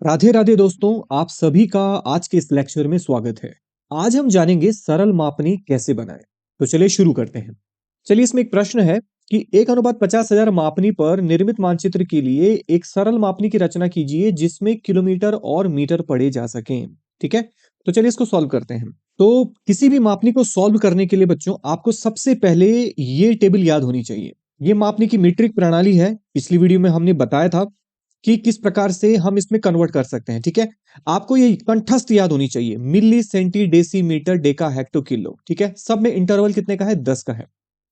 राधे राधे दोस्तों, आप सभी का आज के इस लेक्चर में स्वागत है। आज हम जानेंगे सरल मापनी कैसे बनाएं। तो चलिए शुरू करते हैं। चलिए, इसमें एक प्रश्न है कि 1:50,000 मापनी पर निर्मित मानचित्र के लिए एक सरल मापनी की रचना कीजिए जिसमें किलोमीटर और मीटर पढ़े जा सकें। ठीक है, तो चलिए इसको सॉल्व करते हैं। तो किसी भी मापनी को सॉल्व करने के लिए बच्चों आपको सबसे पहले ये टेबल याद होनी चाहिए। ये मापनी की मीट्रिक प्रणाली है। पिछली वीडियो में हमने बताया था कि किस प्रकार से हम इसमें कन्वर्ट कर सकते हैं। ठीक है, आपको ये कंठस्थ याद होनी चाहिए, milli centi decimetre deca hecto kilo. ठीक है, सब में इंटरवल कितने का है? 10 का है।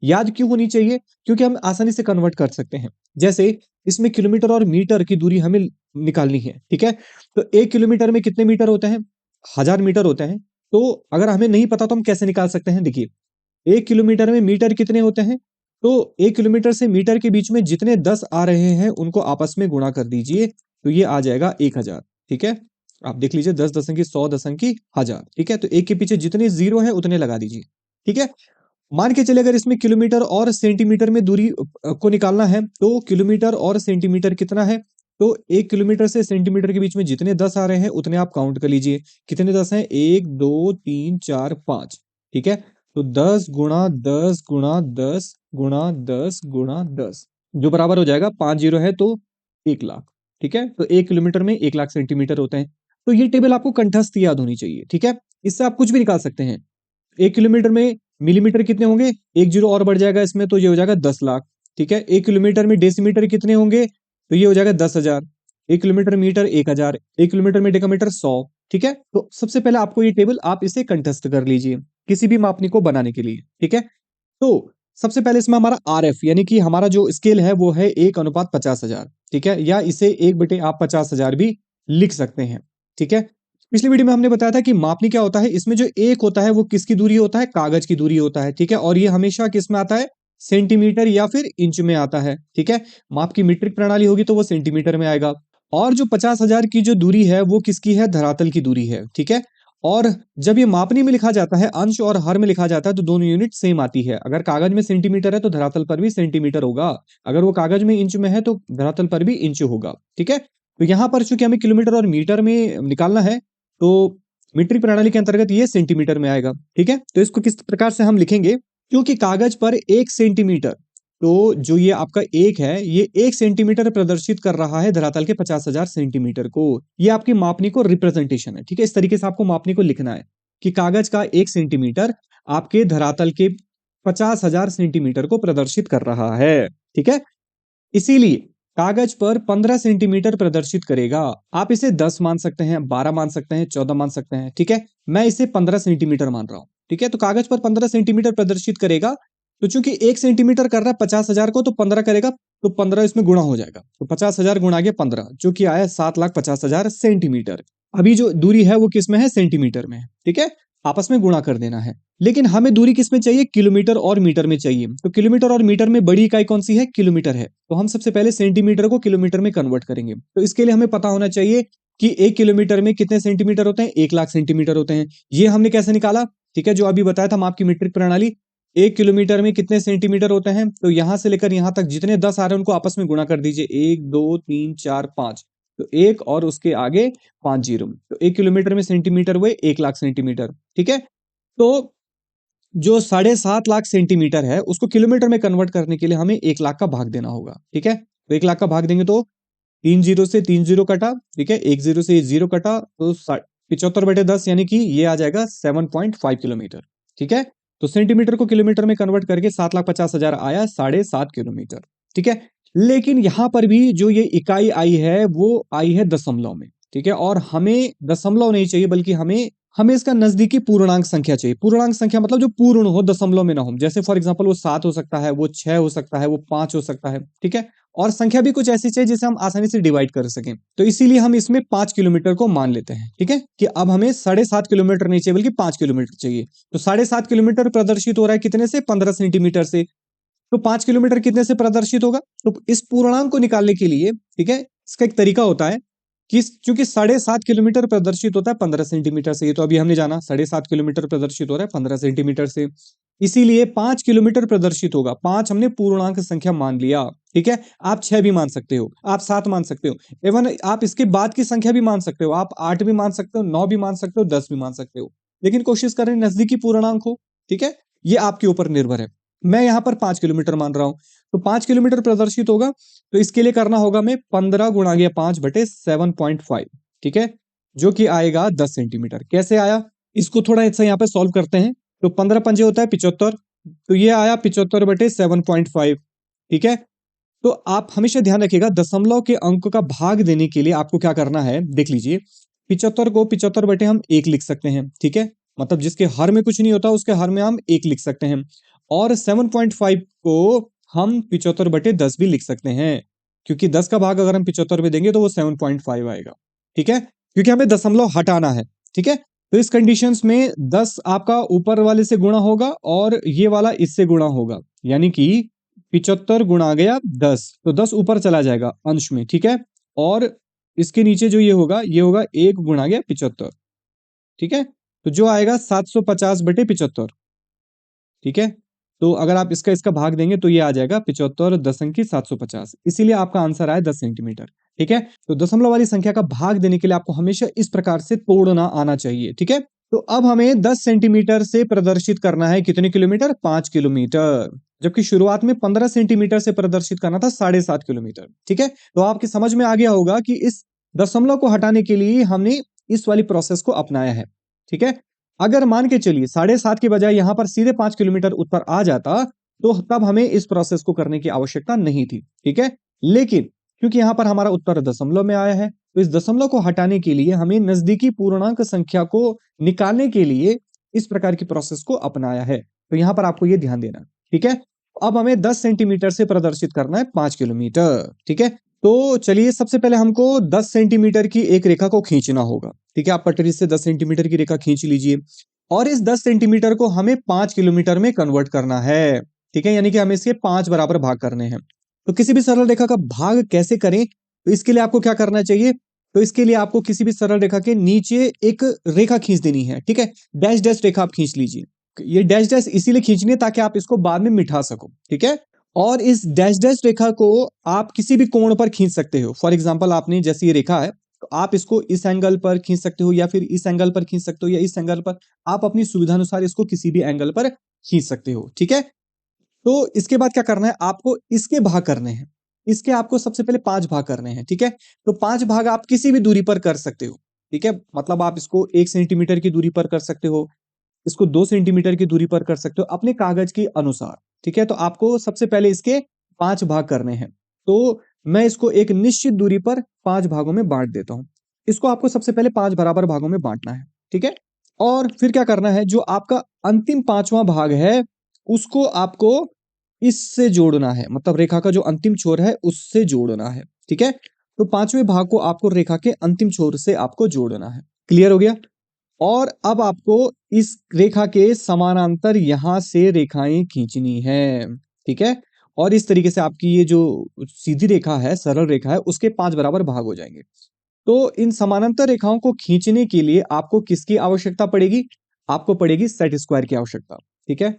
याद क्यों होनी चाहिए? क्योंकि हम आसानी से कन्वर्ट कर सकते हैं। जैसे इसमें किलोमीटर और मीटर की दूरी हमें निकालनी है। ठीक है, तो 1 किलोमीटर में कितने मीटर होते हैं? 1000 मीटर होते हैं। तो अगर हमें नहीं पता तो हम कैसे निकाल सकते हैं? देखिए, 1 किलोमीटर में मीटर कितने होते हैं? तो 1 किलोमीटर से मीटर के बीच में जितने 10 आ रहे हैं उनको आपस में गुणा कर दीजिए, तो ये आ जाएगा 1000। ठीक है, आप देख लीजिए, 10 दशक की 100 दशक की 1000। ठीक है, तो एक के पीछे जितने जीरो है उतने लगा दीजिए। ठीक है, मान के चले अगर इसमें किलोमीटर और सेंटीमीटर में दूरी को निकालना है, तो किलोमीटर और सेंटीमीटर कितना है? तो 1 किलोमीटर से सेंटीमीटर के बीच में जितने 10 आ रहे हैं उतने आप काउंट कर लीजिए। कितने 10 हैं? 1 2 3 4 5। ठीक है, तो 10 गुणा 10 गुणा 10 गुणा 10 गुणा 10, जो बराबर हो जाएगा 5 जीरो है तो 1 लाख। ठीक है, तो 1 किलोमीटर में 1 लाख सेंटीमीटर होते हैं। तो ये टेबल आपको कंठस्थ याद होनी चाहिए। ठीक है, इससे आप कुछ भी निकाल सकते हैं। 1 किलोमीटर में मिलीमीटर कितने होंगे? एक जीरो और बढ़ जाएगा इसमें, तो ये हो जाएगा 10 लाख। ठीक है, 1 किलोमीटर में डेसीमीटर कितने होंगे? तो ये हो जाएगा 10,000। 1 किलोमीटर मीटर 1000। 1 किलोमीटर में डेकामीटर 100। ठीक है, तो सबसे पहले आपको ये टेबल आप इसे कंठस्थ कर लीजिए किसी भी मापनी को बनाने के लिए। ठीक है, तो सबसे पहले इसमें हमारा RF यानी कि हमारा जो स्केल है वो है 1:50,000। ठीक है, या इसे 1/50,000 भी लिख सकते हैं। ठीक है, पिछली वीडियो में हमने बताया था कि मापनी क्या होता है। इसमें जो एक होता है वो किसकी दूरी होता है? कागज की दूरी होता है। ठीक है, और ये हमेशा किस में आता है? सेंटीमीटर या फिर इंच में आता है। ठीक है, माप की मीट्रिक प्रणाली होगी तो वो सेंटीमीटर में आएगा। और जो 50,000 की जो दूरी है वो किसकी है? धरातल की दूरी है। ठीक है, और जब ये मापनी में लिखा जाता है, अंश और हर में लिखा जाता है, तो दोनों यूनिट सेम आती है। अगर कागज में सेंटीमीटर है तो धरातल पर भी सेंटीमीटर होगा। अगर वो कागज में इंच में है तो धरातल पर भी इंच होगा। ठीक है, तो यहां पर चूंकि हमें किलोमीटर और मीटर में निकालना है, तो मीट्रिक प्रणाली के अंतर्गत ये सेंटीमीटर में आएगा। ठीक है, तो इसको किस प्रकार से हम लिखेंगे? क्योंकि कागज पर 1 सेंटीमीटर, तो जो ये आपका एक है, ये 1 सेंटीमीटर प्रदर्शित कर रहा है धरातल के 50,000 सेंटीमीटर को। ये आपकी मापनी को रिप्रेजेंटेशन है। ठीक है, इस तरीके से आपको मापनी को लिखना है कि कागज का 1 सेंटीमीटर आपके धरातल के 50,000 सेंटीमीटर को प्रदर्शित कर रहा है। ठीक है, इसीलिए कागज पर 15 सेंटीमीटर प्रदर्शित करेगा। आप इसे 10 मान सकते हैं, 12 मान सकते हैं, 14 मान सकते हैं। ठीक है, मैं इसे 15 सेंटीमीटर मान रहा हूं। ठीक है, तो कागज पर 15 सेंटीमीटर प्रदर्शित करेगा। तो चूंकि 1 सेंटीमीटर कर रहा है 50,000 को, तो 15 करेगा, तो 15 इसमें गुणा हो जाएगा। तो 50,000 गुणा गया 15, जो कि आया 7,50,000 सेंटीमीटर। अभी जो दूरी है वो किस में है? सेंटीमीटर में है। ठीक है, आपस में गुणा कर देना है। लेकिन हमें दूरी किस में चाहिए? किलोमीटर और मीटर में चाहिए। तो किलोमीटर और मीटर में बड़ी इकाई कौन सी है? किलोमीटर है। तो हम सबसे पहले सेंटीमीटर को किलोमीटर में कन्वर्ट करेंगे। तो इसके लिए हमें पता होना चाहिए कि 1 किलोमीटर में कितने सेंटीमीटर होते हैं? 1 लाख सेंटीमीटर होते हैं। ये हमने कैसे निकाला? ठीक है, जो अभी बताया था माप की मीट्रिक प्रणाली। 1 किलोमीटर में कितने सेंटीमीटर होते हैं? तो यहां से लेकर यहां तक जितने 10 आ रहे हैं उनको आपस में गुणा कर दीजिए। 1 2 3 4 5, तो एक और उसके आगे 5 जीरो। तो 1 किलोमीटर में सेंटीमीटर हुए 1 लाख सेंटीमीटर। ठीक है, तो जो 7.5 लाख सेंटीमीटर है उसको किलोमीटर में कन्वर्ट करने के लिए हमें 1 लाख का भाग देना होगा। ठीक है, तो 1 लाख का भाग देंगे तो 3 जीरो से 3 जीरो कटा। ठीक है, 1 जीरो से 1 जीरो कटा, तो 75/10 यानी कि ये आ जाएगा 7.5 किलोमीटर। ठीक है, तो सेंटीमीटर को किलोमीटर में कन्वर्ट करके 7,50,000 आया 7.5 किलोमीटर। ठीक है, लेकिन यहां पर भी जो ये इकाई आई है वो आई है दशमलव में। ठीक है, और हमें दशमलव नहीं चाहिए, बल्कि हमें हमें इसका नजदीकी पूर्णांक संख्या चाहिए। पूर्णांक संख्या मतलब जो पूर्ण हो, दशमलव में ना हो। जैसे फॉर एग्जांपल वो 7 हो सकता है, वो 6 हो सकता है, वो 5 हो सकता है। ठीक है, और संख्या भी कुछ ऐसी चाहिए जिसे हम आसानी से डिवाइड कर सकें। तो इसीलिए हम इसमें 5 किलोमीटर को मान लेते हैं। ठीक है, कि अब हमें 7.5 किलोमीटर नहीं चाहिए बल्कि 5 किलोमीटर चाहिए। तो 7.5 किलोमीटर प्रदर्शित हो रहा है कितने से? 15 सेंटीमीटर से। तो 5 किलोमीटर कितने से प्रदर्शित होगा? तो इस पूर्णांक को निकालने के लिए, ठीक है, इसका एक तरीका होता है कि चूंकि 7.5 किलोमीटर प्रदर्शित होता है 15 सेंटीमीटर से, ये तो अभी हमने जाना 7.5 किलोमीटर प्रदर्शित हो रहा है 15 सेंटीमीटर से। इसीलिए 5 किलोमीटर प्रदर्शित होगा। 5 हमने पूर्णांक संख्या मान लिया, ठीक है। आप 6 भी मान सकते हो, आप 7 मान सकते हो, इवन आप इसके बाद की संख्या भी मान सकते हो। आप 8 भी मान सकते हो, 9 भी मान सकते हो, 10 भी मान सकते हो, लेकिन कोशिश करें नजदीकी पूर्णांक हो, ठीक है। ये आपके ऊपर निर्भर है। मैं यहाँ पर 5 किलोमीटर मान रहा हूं, तो 5 किलोमीटर प्रदर्शित होगा, तो इसके लिए करना होगा मैं 15 गुणा 5 बटे 7.5, ठीक है, जो कि आएगा 10 सेंटीमीटर। कैसे आया, इसको थोड़ा ऐसा यहाँ पे सॉल्व करते हैं। तो 15 पंजे होता है 75, तो ये आया 75 बटे 7.5, ठीक है। तो आप हमेशा ध्यान रखिएगा, दशमलव के अंक का भाग देने के लिए आपको क्या करना है, देख लीजिए। 75 को 75 बटे हम 1 लिख सकते हैं, ठीक है, मतलब जिसके हर में कुछ नहीं होता उसके हर में हम 1 लिख सकते हैं। और 7.5 को हम 75 बटे 10 भी लिख सकते हैं, क्योंकि 10 का भाग अगर हम 75 में देंगे तो वो 7.5 आएगा, ठीक है, क्योंकि हमें दशमलव हटाना है, ठीक है। तो इस कंडीशंस में 10 आपका ऊपर वाले से गुणा होगा और ये वाला इससे गुणा होगा, यानी कि 75 गुणा गया 10, तो 10 ऊपर चला जाएगा अंश में, ठीक है। और इसके नीचे जो ये होगा 1 गुणा गया 75, ठीक है। तो जो आएगा 750 बटे 75, ठीक है। तो अगर आप इसका इसका भाग देंगे तो ये आ जाएगा 75 10 अंकी 750, इसीलिए आपका आंसर आया 10 सेंटीमीटर, ठीक है। तो दशमलव वाली संख्या का भाग देने के लिए आपको हमेशा इस प्रकार से तोड़ना आना चाहिए, ठीक है। तो अब हमें 10 सेंटीमीटर से प्रदर्शित करना है कितने किलोमीटर, 5 किलोमीटर, जबकि शुरुआत में 15 सेंटीमीटर से प्रदर्शित करना था 7.5 किलोमीटर, ठीक है। तो आपकी समझ में आ गया होगा कि इस दशमलव को हटाने के लिए हमने इस वाली प्रोसेस को अपनाया है, ठीक है। अगर मान के चलिए 7.5 के बजाय यहां पर सीधे 5 किलोमीटर उत्तर आ जाता, तो तब हमें इस प्रोसेस को करने की आवश्यकता नहीं थी, ठीक है। लेकिन क्योंकि यहां पर हमारा उत्तर दशमलव में आया है, तो इस दशमलव को हटाने के लिए हमें नजदीकी पूर्णांक संख्या को निकालने के लिए इस प्रकार की प्रोसेस को अपनाया है। तो यहां पर आपको यह ध्यान देना, ठीक है। अब हमें 10 सेंटीमीटर से प्रदर्शित करना है 5 किलोमीटर, ठीक है। तो चलिए सबसे पहले हमको 10 सेंटीमीटर की एक रेखा को खींचना होगा, ठीक है। आप पटरी से 10 सेंटीमीटर की रेखा खींच लीजिए और इस 10 सेंटीमीटर को हमें 5 किलोमीटर में कन्वर्ट करना है, ठीक है, यानी कि हमें इसके 5 बराबर भाग करने हैं। तो किसी भी सरल रेखा का भाग कैसे करें, तो इसके लिए आपको क्या करना चाहिए, तो इसके लिए आपको किसी भी सरल रेखा के नीचे एक रेखा खींच देनी है, ठीक है। डैश डैश रेखा आप खींच लीजिए। ये डैश डैश इसीलिए खींचनी है ताकि आप इसको बाद में मिटा सको, ठीक है। और इस डैश डैश रेखा को आप किसी भी कोण पर खींच सकते हो। फॉर एग्जाम्पल आपने जैसे ये रेखा है, तो आप इसको इस एंगल पर खींच सकते हो या फिर इस एंगल पर खींच सकते हो या इस एंगल पर, आप अपनी सुविधा अनुसार इसको किसी भी एंगल पर खींच सकते हो, ठीक है। तो इसके बाद क्या करना है, आपको इसके भाग करने हैं। इसके आपको सबसे पहले 5 भाग करने हैं, ठीक है। तो 5 भाग आप किसी भी दूरी पर कर सकते हो, ठीक है। मतलब आप इसको 1 सेंटीमीटर की दूरी पर कर सकते हो, इसको 2 सेंटीमीटर की दूरी पर कर सकते हो अपने कागज के अनुसार, ठीक है। तो आपको सबसे पहले इसके 5 भाग करने हैं। तो मैं इसको एक निश्चित दूरी पर 5 भागों में बांट देता हूं। इसको आपको सबसे पहले 5 बराबर भागों में बांटना है, ठीक है। और फिर क्या करना है, जो आपका अंतिम 5वां भाग है उसको आपको इससे जोड़ना है, मतलब रेखा का जो अंतिम छोर है उससे जोड़ना है, ठीक है। तो 5वें भाग को आपको रेखा के अंतिम छोर से आपको जोड़ना है। क्लियर हो गया। और अब आपको इस रेखा के समानांतर यहां से रेखाएं खींचनी है, ठीक है। और इस तरीके से आपकी ये जो सीधी रेखा है, सरल रेखा है, उसके 5 बराबर भाग हो जाएंगे। तो इन समानांतर रेखाओं को खींचने के लिए आपको किसकी आवश्यकता पड़ेगी, आपको पड़ेगी सेट स्क्वायर की आवश्यकता, ठीक है।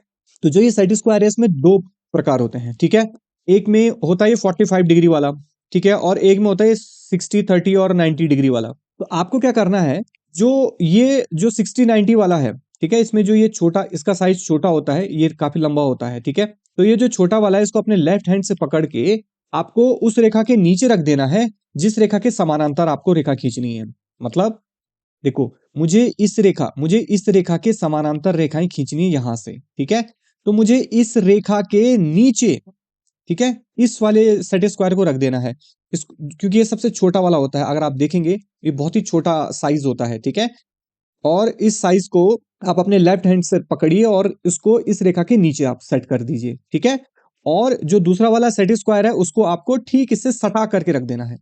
तो जो ये सेट स्क्वायर है इसमें 2 प्रकार होते हैं, ठीक है। एक में होता है 45 डिग्री वाला, ठीक है, और एक में होता है 60 30 और 90 डिग्री वाला। तो आपको क्या करना है, ये जो 60 90 वाला है, ठीक है, इसमें जो ये छोटा, इसका साइज छोटा होता है, ये काफी लंबा होता है, ठीक है। तो ये जो छोटा वाला है इसको अपने लेफ्ट हैंड से पकड़ के आपको उस रेखा के नीचे रख देना है जिस रेखा के समानांतर आपको रेखा खींचनी है। मतलब देखो, मुझे इस रेखा के समानांतर रेखाएं खींचनी है यहां से, ठीक है। तो मुझे इस रेखा के नीचे, ठीक है, इस वाले सेट स्क्वायर को रख देना है। इस क्योंकि ये सबसे छोटा वाला होता है, अगर आप देखेंगे ये बहुत ही छोटा साइज होता है, ठीक है। और इस साइज को आप अपने लेफ्ट हैंड से पकड़िए और इसको इस रेखा के नीचे आप सेट कर दीजिए, ठीक है। और जो दूसरा वाला सेट स्क्वायर है उसको आपको ठीक इससे सटा करके रख देना है,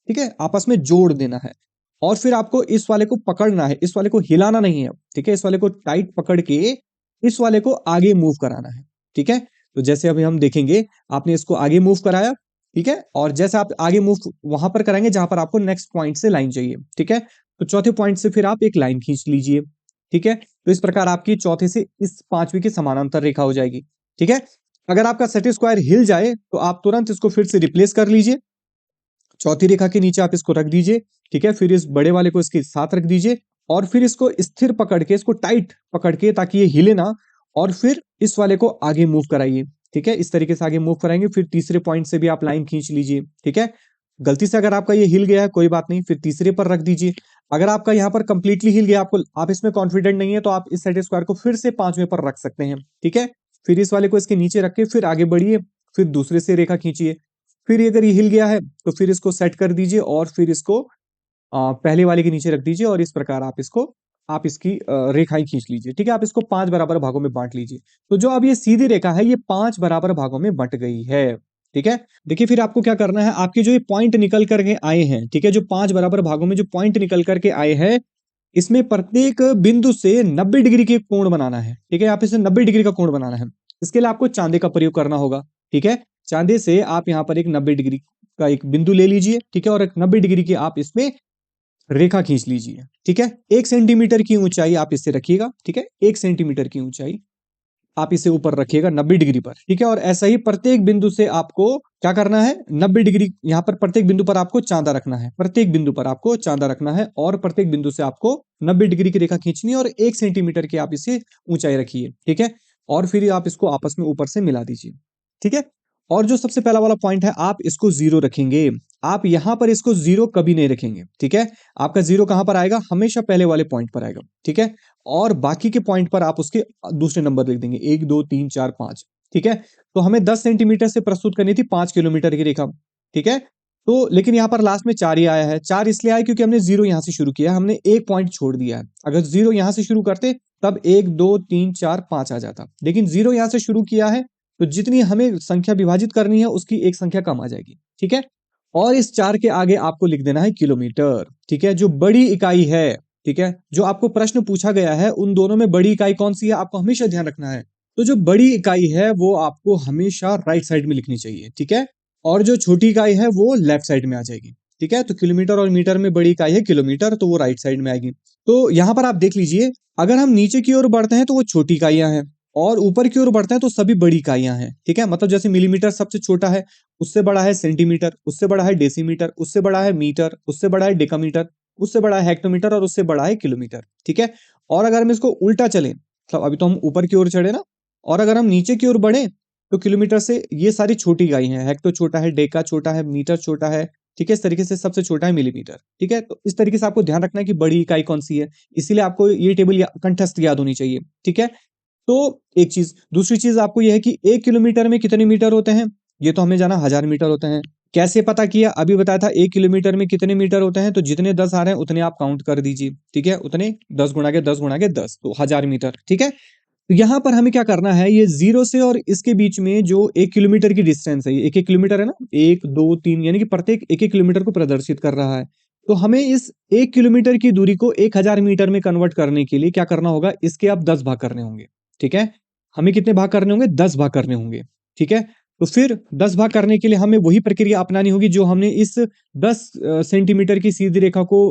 ठीक है, आपस में जोड़ देना है। और फिर आपको इस वाले को पकड़ना है, इस वाले को हिलाना नहीं है, ठीक है, इस वाले को टाइट पकड़ के इस वाले को आगे मूव कराना है, ठीक है। तो जैसे अभी हम देखेंगे, आपने इसको आगे मूव कराया, ठीक है, और जैसे आप आगे मूव वहां पर कराएंगे जहां पर आपको नेक्स्ट पॉइंट से लाइन चाहिए, ठीक है। तो चौथे पॉइंट से फिर आप एक लाइन खींच लीजिए, ठीक है। तो इस प्रकार आपकी चौथे से इस पांचवी की समानांतर रेखा हो जाएगी। ठीक है। अगर आपका सेट स्क्वायर हिल जाए तो आप तुरंत इसको फिर से रिप्लेस कर लीजिए, चौथी रेखा के नीचे आप इसको रख दीजिए। ठीक है। फिर इस बड़े वाले को इसके साथ रख दीजिए और फिर इसको स्थिर पकड़ के, इसको टाइट पकड़ के ताकि ये हिले ना, और फिर इस वाले को आगे मूव कराइए। ठीक है। इस तरीके से आगे मूव कराएंगे। फिर तीसरे पॉइंट से भी आप लाइन खींच लीजिए। ठीक है। गलती से अगर आपका ये हिल गया है कोई बात नहीं, फिर तीसरे पर रख दीजिए। अगर आपका यहाँ पर कंप्लीटली हिल गया, आपको आप इसमें कॉन्फिडेंट नहीं है, तो आप इस सेट स्क्वायर को फिर से पांचवें पर रख सकते हैं। ठीक है। फिर इस वाले को इसके नीचे रख के फिर आगे बढ़िए, फिर दूसरे से रेखा खींचिए। फिर अगर ये हिल गया है तो फिर इसको सेट कर दीजिए और फिर इसको पहले वाले के नीचे रख दीजिए और इस प्रकार आप इसकी रेखाएं खींच लीजिए। ठीक है। आप इसको 5 बराबर भागों में बांट लीजिए। तो जो अब ये सीधी रेखा है ये 5 बराबर भागों में बंट गई है। ठीक है। देखिए फिर आपको क्या करना है, आपके जो ये पॉइंट निकल करके आए हैं, ठीक है, जो 5 बराबर भागों में जो पॉइंट निकल करके आए हैं, इसमें प्रत्येक बिंदु से 90 डिग्री के कोण बनाना है। ठीक है। आप इसे 90 डिग्री का कोण बनाना है। इसके लिए आपको चांदे का प्रयोग करना होगा। ठीक है। चांदे से आप यहाँ पर एक 90 डिग्री का एक बिंदु ले लीजिए। ठीक है। और एक 90 डिग्री की आप इसमें रेखा खींच लीजिए। ठीक है। 1 सेंटीमीटर की ऊंचाई आप इससे रखिएगा। ठीक है। 1 सेंटीमीटर की ऊंचाई आप इसे ऊपर रखिएगा 90 डिग्री पर। ठीक है। और ऐसा ही प्रत्येक बिंदु से आपको क्या करना है, 90 डिग्री यहाँ पर प्रत्येक बिंदु पर आपको चांदा रखना है। प्रत्येक बिंदु पर आपको चांदा रखना है और प्रत्येक बिंदु से आपको 90 डिग्री की रेखा खींचनी है और 1 सेंटीमीटर की आप इसे ऊंचाई रखिए। ठीक है। और फिर आप इसको आपस में ऊपर से मिला दीजिए। ठीक है। और जो सबसे पहला वाला पॉइंट है, आप इसको 0 रखेंगे। आप यहां पर इसको 0 कभी नहीं रखेंगे। ठीक है। आपका 0 कहां पर आएगा, हमेशा पहले वाले पॉइंट पर आएगा। ठीक है। और बाकी के पॉइंट पर आप उसके दूसरे नंबर लिख देंगे, 1 2 3 4 5। ठीक है। तो हमें 10 सेंटीमीटर से प्रस्तुत करनी थी 5 किलोमीटर की रेखा। ठीक है। तो लेकिन यहाँ पर लास्ट में 4 ही आया है। 4 इसलिए आया क्योंकि हमने 0 यहां से शुरू किया, हमने एक पॉइंट छोड़ दिया है। अगर 0 यहां से शुरू करते तब 1 2 3 4 5 आ जाता, लेकिन 0 यहां से शुरू किया है तो जितनी हमें संख्या विभाजित करनी है उसकी एक संख्या कम आ जाएगी। ठीक है। और इस 4 के आगे आपको लिख देना है किलोमीटर। ठीक है। जो बड़ी इकाई है, ठीक है, जो आपको प्रश्न पूछा गया है उन दोनों में बड़ी इकाई कौन सी है आपको हमेशा ध्यान रखना है। तो जो बड़ी इकाई है वो आपको हमेशा राइट साइड में लिखनी चाहिए। ठीक है। और जो छोटी इकाई है वो लेफ्ट साइड में आ जाएगी। ठीक है। तो किलोमीटर और मीटर में बड़ी इकाई है किलोमीटर, तो वो राइट साइड में आएगी। तो यहां पर आप देख लीजिए, अगर हम नीचे की ओर बढ़ते हैं तो वो छोटी इकाइयां हैं और ऊपर की ओर बढ़ते हैं तो सभी बड़ी इकाइयां हैं। ठीक है। मतलब जैसे मिलीमीटर सबसे छोटा है, उससे बड़ा है सेंटीमीटर, उससे बड़ा है डेसीमीटर, उससे बड़ा है मीटर, उससे बड़ा है डेकामीटर, उससे बड़ा है हेक्टोमीटर और उससे बड़ा है किलोमीटर। ठीक है। और अगर हम इसको उल्टा चलें, तो अभी तो हम ऊपर की ओर चढ़े ना, और अगर हम नीचे की ओर बढ़े तो किलोमीटर से ये सारी छोटी इकाई हैं। हेक्टो छोटा है, डेका छोटा है, मीटर छोटा है। ठीक है। इस तरीके से सबसे छोटा है मिलीमीटर। ठीक है। तो इस तरीके से आपको ध्यान रखना है कि बड़ी इकाई कौन सी है, इसीलिए आपको ये टेबल कंठस्थ याद होनी चाहिए। ठीक है। तो एक चीज, दूसरी चीज आपको यह है कि 1 किलोमीटर में कितने मीटर होते हैं, ये तो हमें जाना 1000 मीटर होते हैं। कैसे पता किया, अभी बताया था 1 किलोमीटर में कितने मीटर होते हैं, तो जितने 10 आ रहे हैं उतने आप काउंट कर दीजिए। ठीक है। उतने 10 गुणा के 10 गुणा के 10, तो 1000 मीटर। ठीक है। तो यहां पर हमें क्या करना है, ये 0 से और इसके बीच में जो 1 किलोमीटर की डिस्टेंस है, ये 1 1 किलोमीटर है ना, 1 2 3, यानी कि प्रत्येक 1 1 किलोमीटर को प्रदर्शित कर रहा है। तो हमें इस 1 किलोमीटर की दूरी को 1000 मीटर में कन्वर्ट करने के लिए क्या करना होगा, इसके आप 10 भाग करने होंगे। ठीक है। हमें कितने भाग करने होंगे, 10 भाग करने होंगे। ठीक है। तो फिर 10 भाग करने के लिए हमें वही प्रक्रिया अपनानी होगी जो हमने इस 10 सेंटीमीटर की सीधी रेखा को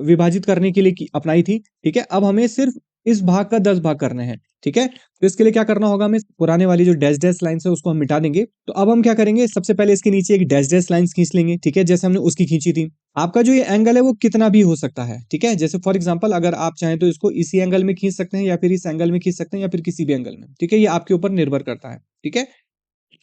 विभाजित करने के लिए अपनाई थी। ठीक है। अब हमें सिर्फ इस भाग का 10 भाग करने हैं। ठीक है। तो इसके लिए क्या करना होगा, हमें पुराने वाली जो डैश डैश लाइन है उसको हम मिटा देंगे। तो अब हम क्या करेंगे, सबसे पहले इसके नीचे एक डैश डैश लाइन खींच लेंगे। ठीक है। जैसे हमने उसकी खींची थी। आपका जो ये एंगल है वो कितना भी हो सकता है। ठीक है। जैसे फॉर एग्जांपल अगर आप चाहें तो इसको इसी एंगल में खींच सकते हैं या फिर इस एंगल में खींच सकते हैं या फिर किसी भी एंगल में। ठीक है। ये आपके ऊपर निर्भर करता है। ठीक है।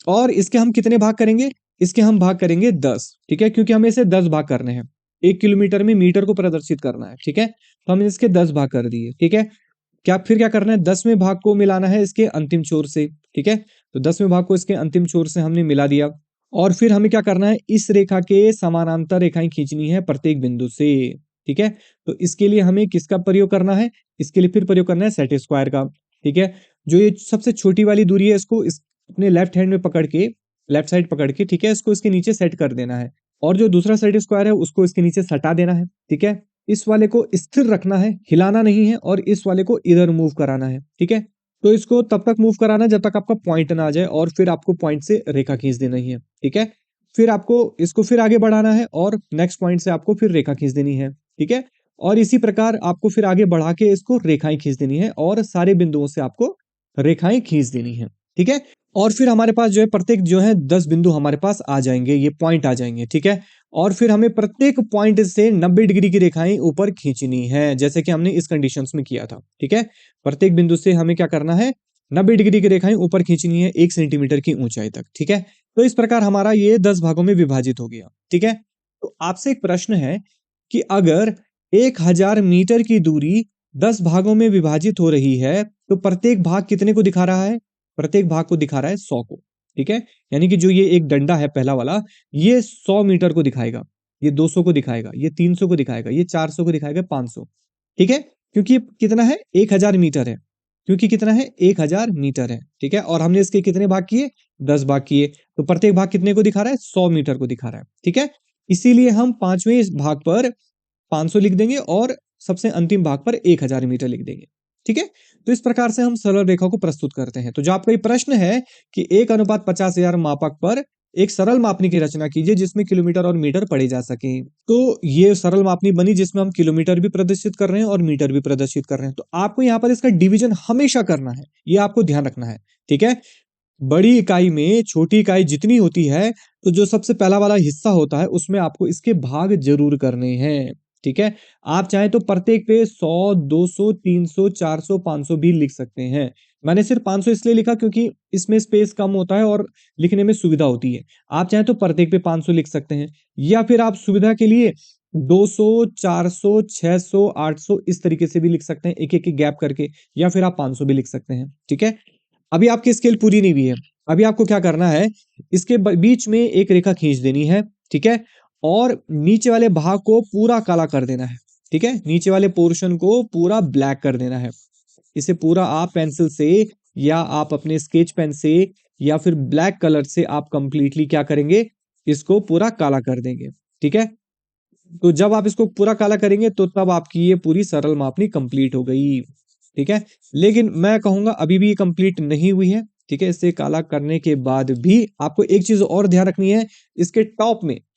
और इसके हम कितने भाग करेंगे, इसके हम भाग करेंगे 10। ठीक है। क्योंकि हमें इसे 10 भाग करने हैं, 1 किलोमीटर में मीटर को प्रदर्शित करना है। ठीक है। तो हमने इसके 10 भाग कर दिए। ठीक है। क्या करना है, 10वें भाग को मिलाना है इसके अंतिम छोर से। ठीक है। तो 10वें भाग को इसके अंतिम छोर से हमने मिला दिया। और फिर हमें क्या करना है, इस रेखा के समानांतर रेखाएं खींचनी है प्रत्येक बिंदु से। ठीक है। तो इसके लिए हमें किसका प्रयोग करना है, इसके लिए फिर प्रयोग करना है सेट स्क्वायर का। ठीक है। जो ये सबसे छोटी वाली दूरी है इसको अपने लेफ्ट हैंड में पकड़ के, लेफ्ट साइड पकड़ के, ठीक है, इसको इसके नीचे सेट कर देना है। और जो दूसरा सेट स्क्वायर है उसको इसके नीचे सटा देना है। ठीक है। इस वाले को स्थिर रखना है, हिलाना नहीं है, और इस वाले को इधर मूव कराना है। ठीक है। तो इसको तब तक मूव कराना है जब तक आपका पॉइंट ना आ जाए, और फिर आपको पॉइंट से रेखा खींच देना ही है। ठीक है। फिर आपको इसको फिर आगे बढ़ाना है और नेक्स्ट पॉइंट से आपको फिर रेखा खींच देनी है। ठीक है। और इसी प्रकार आपको फिर आगे बढ़ा के इसको रेखाएं खींच देनी है और सारे बिंदुओं से आपको रेखाएं खींच देनी है। ठीक है, और फिर हमारे पास जो है प्रत्येक जो है 10 बिंदु हमारे पास आ जाएंगे, ये पॉइंट आ जाएंगे। ठीक है, और फिर हमें प्रत्येक पॉइंट से 90 डिग्री की रेखाएं ऊपर खींचनी है, जैसे कि हमने इस कंडीशंस में किया था। ठीक है, प्रत्येक बिंदु से हमें क्या करना है, 90 डिग्री की रेखाएं ऊपर खींचनी है 1 सेंटीमीटर की ऊंचाई तक। ठीक है, तो इस प्रकार हमारा ये 10 भागों में विभाजित हो गया। ठीक है, तो आपसे एक प्रश्न है कि अगर 1000 मीटर की दूरी 10 भागों में विभाजित हो रही है तो प्रत्येक भाग कितने को दिखा रहा है? प्रत्येक भाग को दिखा रहा है 100 को। ठीक है, यानी कि जो ये एक डंडा है पहला वाला, ये 100 मीटर को दिखाएगा, ये 200 को दिखाएगा, ये 300 को दिखाएगा, ये 400 को दिखाएगा, 500। ठीक है, क्योंकि ये कितना है, 1000 मीटर है, क्योंकि कितना है, 1000 मीटर है। ठीक है, और हमने इसके कितने भाग किए, 10 भाग किए, तो प्रत्येक भाग कितने को दिखा रहा है, 100 मीटर को दिखा रहा है। ठीक है, इसीलिए हम पांचवें इस भाग पर 500 लिख देंगे और सबसे अंतिम भाग पर 1000 मीटर लिख देंगे। ठीक है, तो इस प्रकार से हम सरल रेखा को प्रस्तुत करते हैं। तो जो आपका ये प्रश्न है कि 1:50,000 मापक पर एक सरल मापनी की रचना कीजिए जिसमें किलोमीटर और मीटर पढ़े जा सके, तो ये सरल मापनी बनी जिसमें हम किलोमीटर भी प्रदर्शित कर रहे हैं और मीटर भी प्रदर्शित कर रहे हैं। तो आपको यहाँ पर इसका डिवीजन हमेशा करना है, ये आपको ध्यान रखना है। ठीक है, बड़ी इकाई में छोटी इकाई जितनी होती है, तो जो सबसे पहला वाला हिस्सा होता है उसमें आपको इसके भाग जरूर करने हैं। ठीक है, आप चाहें तो प्रत्येक पे 100, 200, 300, 400, 500 भी लिख सकते हैं। मैंने सिर्फ 500 इसलिए लिखा क्योंकि इसमें स्पेस कम होता है और लिखने में सुविधा होती है। आप चाहें तो प्रत्येक पे 500 लिख सकते हैं, या फिर आप सुविधा के लिए 200, 400, 600, 800 इस तरीके से भी लिख सकते हैं, एक एक गैप करके, या फिर आप 500 भी लिख सकते हैं। ठीक है, अभी आपकी स्केल पूरी नहीं हुई है। अभी आपको क्या करना है, इसके बीच में एक रेखा खींच देनी है। ठीक है, और नीचे वाले भाग को पूरा काला कर देना है। ठीक है, नीचे वाले पोर्शन को पूरा ब्लैक कर देना है। इसे पूरा आप पेंसिल से या आप अपने स्केच पेन से या फिर ब्लैक कलर से आप कंप्लीटली क्या करेंगे, इसको पूरा काला कर देंगे। ठीक है, तो जब आप इसको पूरा काला करेंगे तो तब आपकी ये पूरी सरल मापनी कंप्लीट हो गई। ठीक है, लेकिन मैं कहूंगा अभी भी ये कंप्लीट नहीं हुई है। ठीक है, इसे काला करने के बाद भी आपको एक चीज और ध्यान रखनी है,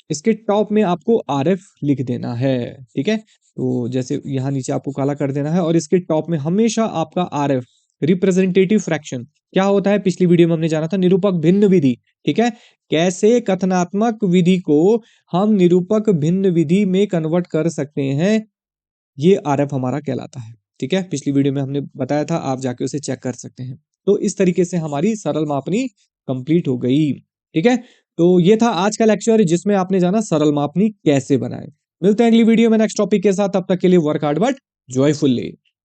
इसके टॉप में आपको आरएफ लिख देना है। ठीक है, तो जैसे यहाँ नीचे आपको काला कर देना है और इसके टॉप में हमेशा आपका आरएफ, रिप्रेजेंटेटिव फ्रैक्शन, क्या होता है, पिछली वीडियो में हमने जाना था, निरूपक भिन्न विधि। ठीक है, कैसे कथनात्मक विधि को हम निरूपक भिन्न विधि में कन्वर्ट कर सकते हैं, ये आरएफ हमारा कहलाता है। ठीक है, पिछली वीडियो में हमने बताया था, आप जाके उसे चेक कर सकते हैं। तो इस तरीके से हमारी सरल मापनी कंप्लीट हो गई। ठीक है, तो ये था आज का लेक्चर जिसमें आपने जाना सरल मापनी कैसे बनाए। मिलते हैं अगली वीडियो में नेक्स्ट टॉपिक के साथ, तब तक के लिए वर्क हार्ड बट जॉयफुली।